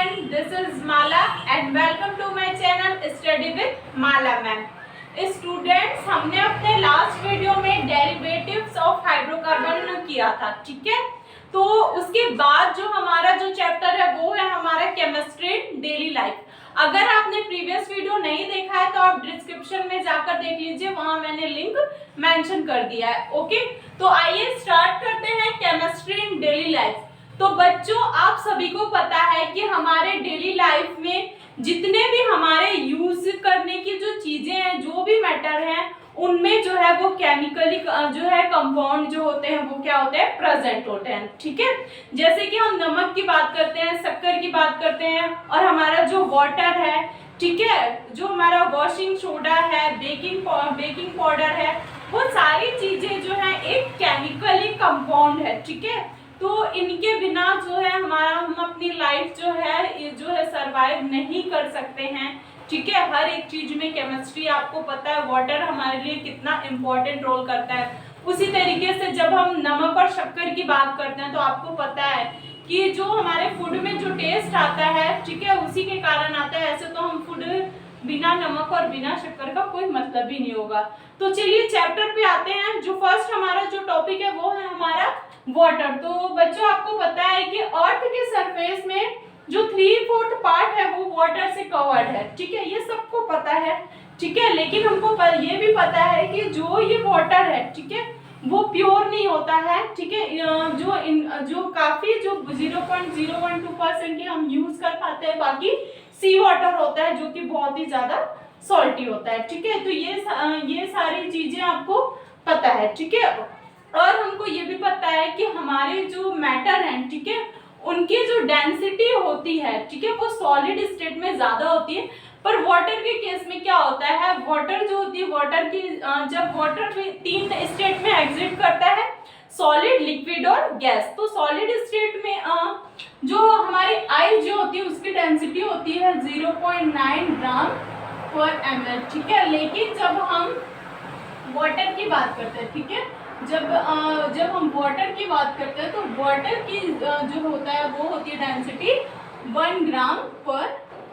friend, this is Mala and welcome to my channel Study with Mala Ma'am. Students, हमने अपने last video में derivatives of hydrocarbon किया था, ठीक है। तो उसके बाद जो हमारा जो चैप्टर है वो है हमारा केमिस्ट्री डेली लाइफ। अगर आपने प्रीवियस वीडियो नहीं देखा है तो आप डिस्क्रिप्शन में जाकर देख लीजिए, वहां मैंने लिंक मेंशन कर दिया है। ओके, तो आइए स्टार्ट करते हैं केमिस्ट्री इन डेली लाइफ। तो बच्चों, आप सभी को पता है कि हमारे डेली लाइफ में जितने भी हमारे यूज करने की जो चीजें हैं, जो भी मैटर हैं, उनमें जो है वो केमिकली जो है कंपाउंड जो होते हैं वो क्या होते हैं, प्रेजेंट होते हैं, ठीक है। जैसे कि हम नमक की बात करते हैं, शक्कर की बात करते हैं, और हमारा जो वाटर है, ठीक है, जो हमारा वॉशिंग सोडा है, बेकिंग पाउडर है, वो सारी चीजें जो है एक केमिकली कंपाउंड है, ठीक है। तो इनके बिना जो है हम अपनी लाइफ जो है सरवाइव नहीं कर सकते हैं, ठीक है। हर एक चीज में केमिस्ट्री, आपको पता है वाटर हमारे लिए कितना इम्पोर्टेंट रोल करता है। उसी तरीके से जब हम नमक और शक्कर की बात करते हैं तो आपको पता है कि जो हमारे फूड में जो टेस्ट आता है, ठीक है, उसी के कारण आता है। ऐसे तो हम फूड बिना नमक और बिना शक्कर का कोई मतलब ही नहीं होगा। तो चलिए चैप्टर पे आते हैं। जो फर्स्ट हमारा जो टॉपिक है वो है हमारा वाटर। तो बच्चों, आपको पता है कि अर्थ के सरफेस में जो 3/4 पार्ट है वो वाटर से कवर्ड है, ठीक है, ये सबको पता है, ठीक है। लेकिन हमको ये भी पता है कि जो ये वाटर है, ठीक है, वो प्योर नहीं होता है, ठीक है। जो काफी जो 0.012% की हम यूज कर पाते हैं, बाकी सी वाटर होता है जो कि बहुत ही ज्यादा सॉल्टी होता है, ठीक है। तो ये सारी चीजें आपको पता है, ठीक है। और हमको ये भी पता है कि हमारे जो मैटर हैं, ठीक है, उनकी जो डेंसिटी होती है, ठीक है, वो सॉलिड स्टेट में ज्यादा होती है। पर वाटर के केस में क्या होता है, वाटर जो होती है, वाटर की जब वाटर 3 स्टेट में एग्जिट करता है, सॉलिड, लिक्विड और गैस। तो सॉलिड स्टेट में जो हमारी आई जो होती है उसकी डेंसिटी होती है 0.9 ग्राम पर ml, ठीक है। लेकिन जब हम वाटर की बात करते हैं, ठीक है, जब हम वाटर की बात करते हैं तो वाटर की जो होता है वो होती है डेंसिटी 1 ग्राम पर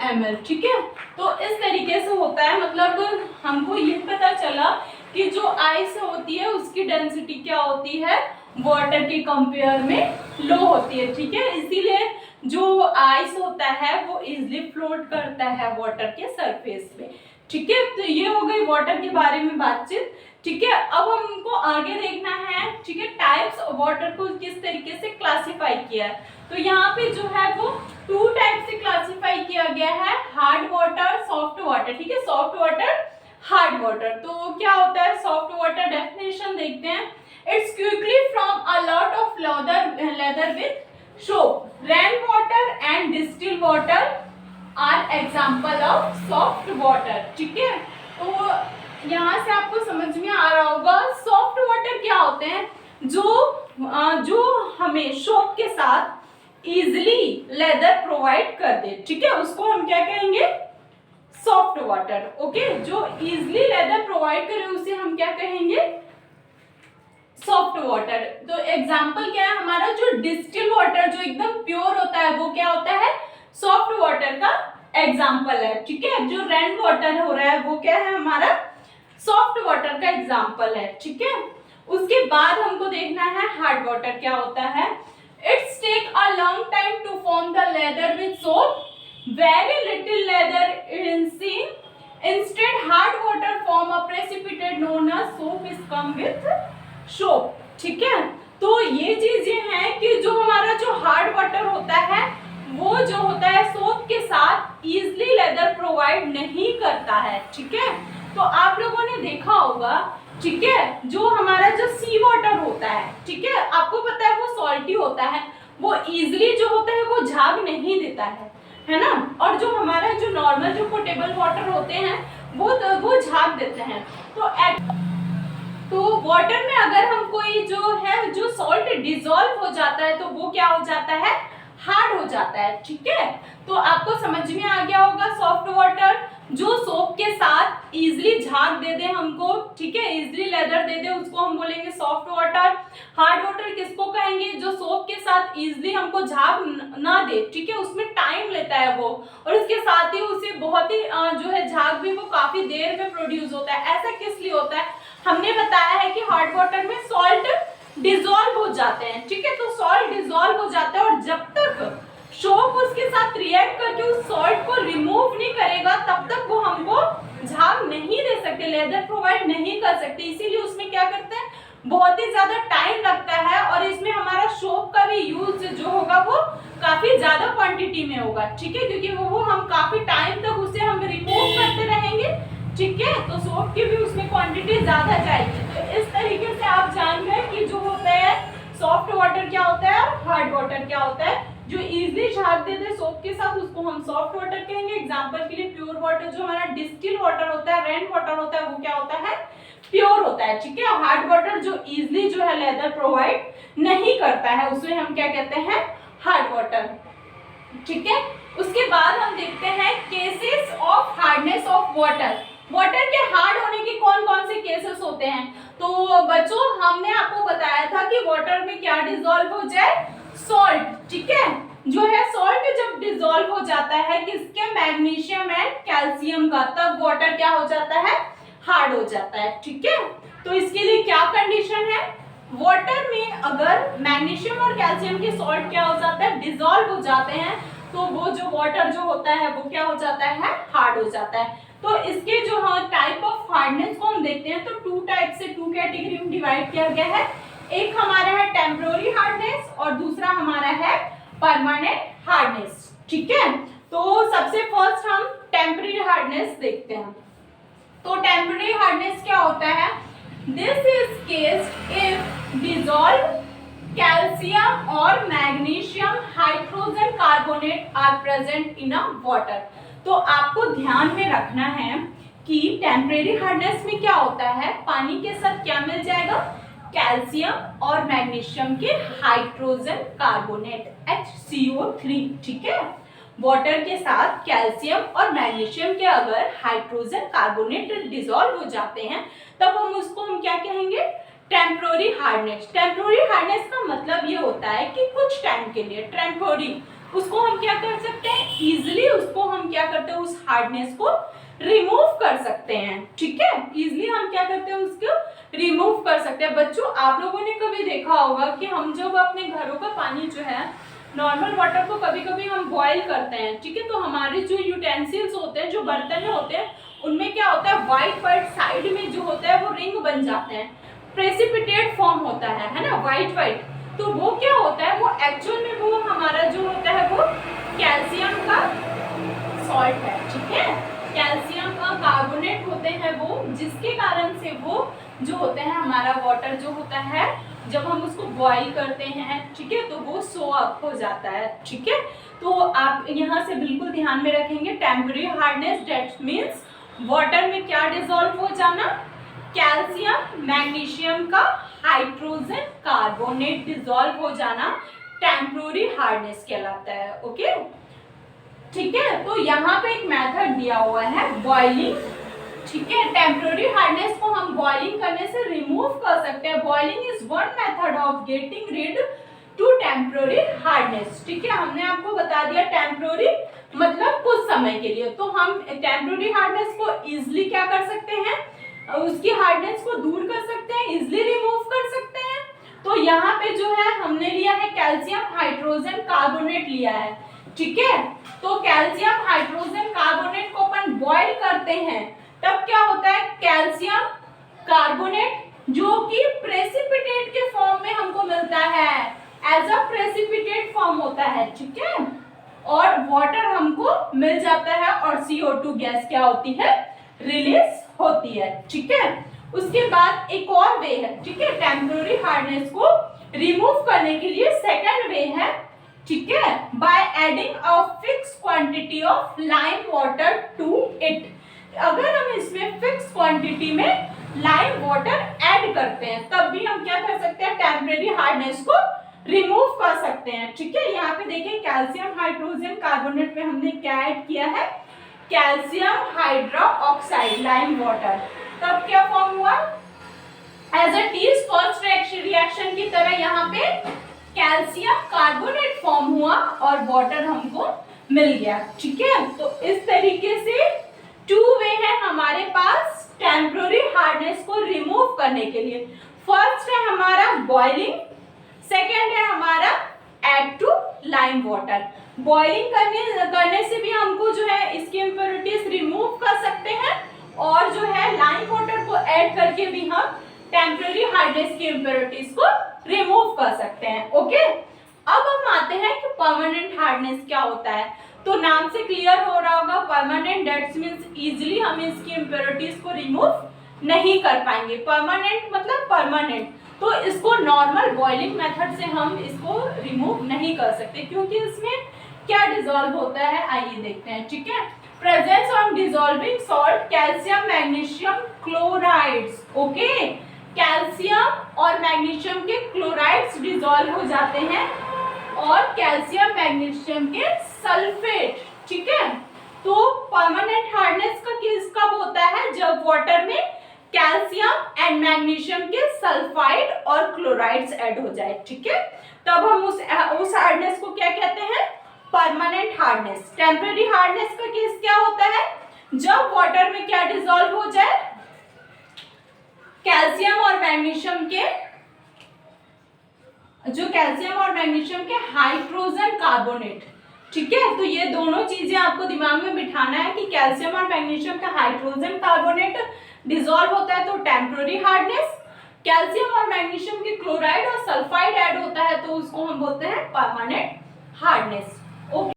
ml, ठीक है। तो इस तरीके से होता है, मतलब हमको ये पता चला कि जो आइस होती है उसकी डेंसिटी क्या होती है, वाटर के कंपेयर में लो होती है, ठीक है। इसीलिए जो आइस होता है वो इजिली फ्लोट करता है वाटर के सरफेस में, ठीक है। तो ये हो गई वाटर के बारे में बातचीत, ठीक है। अब हमको आगे देखना है, ठीक है, टाइप्स ऑफ वाटर को किस तरीके से क्लासिफाई किया है। तो यहाँ पे जो है वो 2 टाइप से क्लासिफाई किया गया है, हार्ड वाटर, सॉफ्ट वाटर, ठीक है, सॉफ्ट वाटर, हार्ड वाटर। तो क्या होता है सॉफ्ट वाटर, डेफिनेशन देखते हैं। It's quickly from a lot of lather with soap, rain water and distil water are example of soft water, ठीक है। तो यहाँ से आपको समझ में आ रहा होगा सॉफ्ट वाटर क्या होते हैं, जो हमें सोप के साथ इजिली लेदर प्रोवाइड कर दे, ठीक है, उसको हम क्या कहेंगे, सॉफ्ट वाटर। ओके, जो इजिली लेदर प्रोवाइड करे उसे हम क्या कहेंगे, सॉफ्ट वाटर। तो एग्जाम्पल क्या है हमारा, जो डिस्टिल वाटर जो एकदम प्योर होता है वो क्या होता है, सॉफ्ट वाटर का एग्जाम्पल है, ठीक है। जो रेन वाटर हो रहा है वो क्या है हमारा, सॉफ्ट वाटर का एग्जाम्पल है, ठीक है। उसके बाद हमको देखना है हार्ड वाटर क्या होता है। It's take a long time to form the lather with soap, very little lather in seen, instead hard water form a precipitate known as soap is come with soap, ठीक है। तो ये चीजें हैं कि जो हमारा जो हार्ड वाटर होता है वो जो होता है सोप के साथ इजिली लेदर प्रोवाइड नहीं करता है, ठीक है। तो आप लोगों ने देखा होगा, ठीक है, जो हमारा जो सी वाटर होता है, ठीक है, आपको पता है वो सॉल्टी होता है, वो इजिली जो होता है वो झाग नहीं देता है ना। और जो हमारा जो नॉर्मल जो पोटेबल वाटर होते हैं वो झाग देते हैं। तो वाटर में अगर हम कोई जो सॉल्ट डिसॉल्व हो जाता है तो वो क्या हो जाता है, हार्ड हो जाता है, ठीक है। तो आपको समझ में आ गया होगा सॉफ्ट वाटर जो सोप के साथ इजिली झाग दे दे हमको, ठीक है, इजिली लेदर दे दे, उसको हम बोलेंगे सॉफ्ट वाटर। हार्ड वाटर किसको कहेंगे, जो सोप के साथ इजिली हमको झाग ना दे, ठीक है, उसमें टाइम ले देता है वो, और इसके साथ ही उसे बहुत ही जो है झाग भी वो काफी देर में प्रोड्यूस होता है। ऐसा किस लिए होता है? हमने बताया है कि हॉट वाटर में सॉल्ट डिसॉल्व हो जाते हैं, ठीक है, तो सॉल्ट डिसॉल्व हो जाता है और जब तक सोप उसके साथ रिएक्ट करके उस सॉल्ट को रिमूव नहीं करेगा तब तक वो हमको झाग नहीं दे सकते, लेदर प्रोवाइड नहीं कर सकते। इसीलिए उसमें क्या करते हैं, बहुत ही ज्यादा टाइम लगता है और इसमें हमारा सोप का भी यूज जो होगा वो काफी ज्यादा क्वांटिटी में होगा, ठीक है, क्योंकि वो हम काफी टाइम तक उसे हम रिमूव करते रहेंगे, ठीक है, तो सोप की भी उसमें क्वांटिटी ज्यादा जाएगी। तो इस तरीके से आप जान गए कि जो होता है सॉफ्ट वाटर क्या होता है और हार्ड वाटर क्या होता है। जो इजीली झाग देते हैं सोप के साथ उसको हम सॉफ्ट वाटर कहेंगे। एग्जांपल के लिए प्योर वाटर जो हमारा डिस्टिल वाटर होता है, रेन वाटर होता है, वो क्या होता है, प्योर होता है, ठीक है। हार्ड वाटर जो इजीली जो है लेदर प्रोवाइड नहीं करता है उसे हम क्या कहते हैं, हार्ड वाटर, ठीक है। उसके बाद हम देखते हैं cases of hardness of water. Water के हार्ड होने के कौन कौन से केसेस होते हैं? तो बच्चों हमने आपको बताया था कि वाटर में क्या डिसॉल्व हो जाए, सॉल्ट, ठीक है, जो है सॉल्ट जब डिसॉल्व हो जाता है किसके, मैग्नीशियम एंड कैल्शियम का, तब वाटर क्या हो जाता है, हार्ड हो जाता है, ठीक है। तो इसके लिए क्या कंडीशन है, वाटर में अगर मैग्नीशियम और कैल्शियम के सॉल्ट क्या हो जाता है, डिसॉल्व हो जाते हैं, तो वो जो वाटर जो होता है वो क्या हो जाता है, हार्ड हो जाता है। तो इसके जो टाइप ऑफ हार्डनेस को हम देखते हैं तो टू टाइप से, टू कैटेगरी में डिवाइड किया गया है। एक हमारा है टेम्पररी हार्डनेस और दूसरा हमारा है परमानेंट हार्डनेस, ठीक है। तो सबसे फर्स्ट हम टेम्पररी हार्डनेस देखते हैं। तो टेम्पररी हार्डनेस क्या होता है, this is case if dissolve calcium और magnesium hydrogen carbonate are present in a water. तो आपको ध्यान में रखना है कि टेम्परेरी हार्डनेस में क्या होता है, पानी के साथ क्या मिल जाएगा, कैल्शियम और मैग्नीशियम के हाइड्रोजन कार्बोनेट HCO3, ठीक है। वाटर के साथ कैल्शियम और मैग्नीशियम के अगर हाइड्रोजन कार्बोनेट डिसॉल्व हो जाते हैं तब हम क्या कहेंगे, टेम्पररी हार्डनेस। टेम्पररी हार्डनेस का मतलब ये होता है कि कुछ टाइम के लिए, टेम्पररी, उसको हम क्या कर सकते हैं, इजीली उसको हम क्या करते हैं, उस हार्डनेस को रिमूव कर सकते हैं, ठीक है, इजीली हम क्या करते हैं, उसको रिमूव कर सकते हैं। बच्चों आप लोगों ने कभी देखा होगा कि हम जब अपने घरों का पानी जो है, नॉर्मल वाटर को कभी कभी हम बॉईल करते हैं, ठीक है, तो हमारे जो यूटेंसिल्स होते हैं, जो बर्तन होते हैं, उनमें क्या होता है, व्हाइट व्हाइट साइड में जो होता है वो रिंग बन जाते हैं, प्रेसिपिटेट फॉर्म होता है ना, व्हाइट व्हाइट। तो वो क्या होता है, वो एक्चुअल में वो हमारा जो होता है वो कैल्शियम का सॉल्ट है, ठीक है, कैल्शियम का कार्बोनेट होते हैं वो, जिसके कारण से वो जो होते हैं हमारा वाटर जो होता है जब हम उसको बॉईल करते हैं, ठीक है, तो वो सो अप हो जाता है, ठीक है। तो आप यहाँ से बिल्कुल ध्यान में रखेंगे, temporary hardness that means water में क्या डिसॉल्व हो जाना, कैल्शियम मैग्नीशियम का हाइड्रोजन कार्बोनेट डिसॉल्व हो जाना टेम्पररी हार्डनेस कहलाता है, ओके, ठीक है। तो यहाँ पे एक मेथड दिया हुआ है बॉइलिंग, ठीक है, टेम्पररी हार्डनेस को हम बॉइलिंग करने से रिमूव कर सकते हैं। Boiling is one method of getting rid to temporary hardness, ठीक है, हमने आपको बता दिया टेम्पररी मतलब कुछ समय के लिए। तो हम टेम्पररी हार्डनेस को इजिली क्या कर सकते हैं, उसकी हार्डनेस को दूर कर सकते हैं, इजिली रिमूव कर सकते हैं। तो यहाँ पे जो है हमने लिया है कैल्शियम हाइड्रोजन कार्बोनेट लिया है, ठीक है। तो कैल्शियम हाइड्रोजन कार्बोनेट को अपन बॉईल करते हैं तब क्या होता है, कैल्शियम कार्बोनेट जो कि प्रेसिपिटेट के फॉर्म में हमको मिलता है, एज अ प्रेसिपिटेट फॉर्म होता है, ठीक है, और वाटर हमको मिल जाता है और CO2 गैस क्या होती है, रिलीज होती है, ठीक है। उसके बाद एक और वे है, ठीक है, टेम्पररी हार्डनेस को रिमूव करने के लिए सेकंड वे है, ठीक है, by adding a fix quantity of lime water to it. अगर हम इसमें फिक्स क्वांटिटी में लाइम वाटर ऐड करते हैं तब भी हम क्या कर सकते हैं, टेम्पररी हार्डनेस को रिमूव कर सकते हैं, ठीक है। यहाँ पे देखिए कैल्शियम हाइड्रोजन कार्बोनेट में हमने क्या ऐड किया है, कैल्शियम हाइड्रोक्साइड लाइम वाटर, तब क्या फॉर्म हुआ, as a tease first reaction की तरह यहाँ पे कैल्शियम कार्बोनेट फॉर्म हुआ और वाटर हमको मिल गया। ठीक है, तो इस तरीके से 2 वे है हमारे पास टेम्पररी हार्डनेस को रिमूव करने के लिए। फर्स्ट है हमारा बॉइलिंग, सेकेंड है हमारा add to lime water. Boiling करने से भी हमको जो है इसकी इम्प्योरिटीज रिमूव कर सकते हैं, और जो है लाइम वाटर को ऐड करके भी हम टेम्पररी हार्डनेस की इम्प्योरिटीज को रिमूव कर सकते हैं। ओके, अब हम आते हैं कि परमानेंट हार्डनेस क्या होता है। तो नाम से क्लियर हो रहा होगा, परमानेंट दैट्स मींस इजीली हम इसकी इम्प्योरिटीज को रिमूव नहीं कर पाएंगे। परमानेंट मतलब परमानेंट, तो इसको नॉर्मल बॉइलिंग मेथड से हम इसको रिमूव नहीं कर सकते, क्योंकि इसमें क्या डिसॉल्व होता है आइए देखते हैं। ठीक है, presence of dissolving salt calcium magnesium chlorides. Okay, calcium और मैग्नीशियम के क्लोराइड्स डिसॉल्व हो जाते हैं और कैल्शियम मैग्नीशियम के सल्फेट। ठीक है, तो परमानेंट हार्डनेस का केस कब होता है, जब वाटर में कैल्शियम एंड मैग्नीशियम के सल्फाइड और क्लोराइड्स ऐड हो जाए। ठीक है, तब हम उस हार्डनेस को क्या कहते हैं, परमानेंट हार्डनेस। टेम्पररी हार्डनेस का केस क्या होता है, जब वाटर में क्या डिसॉल्व हो जाए, कैल्शियम और मैग्नीशियम के हाइड्रोजन कार्बोनेट। ठीक है, तो ये दोनों चीजें आपको दिमाग में बिठाना है कि कैल्शियम और मैग्नीशियम का हाइड्रोजन कार्बोनेट डिसॉल्व होता है तो टेम्पररी हार्डनेस, कैल्शियम और मैग्नीशियम के क्लोराइड और सल्फाइड ऐड होता है तो उसको हम बोलते हैं परमानेंट हार्डनेस। ओके।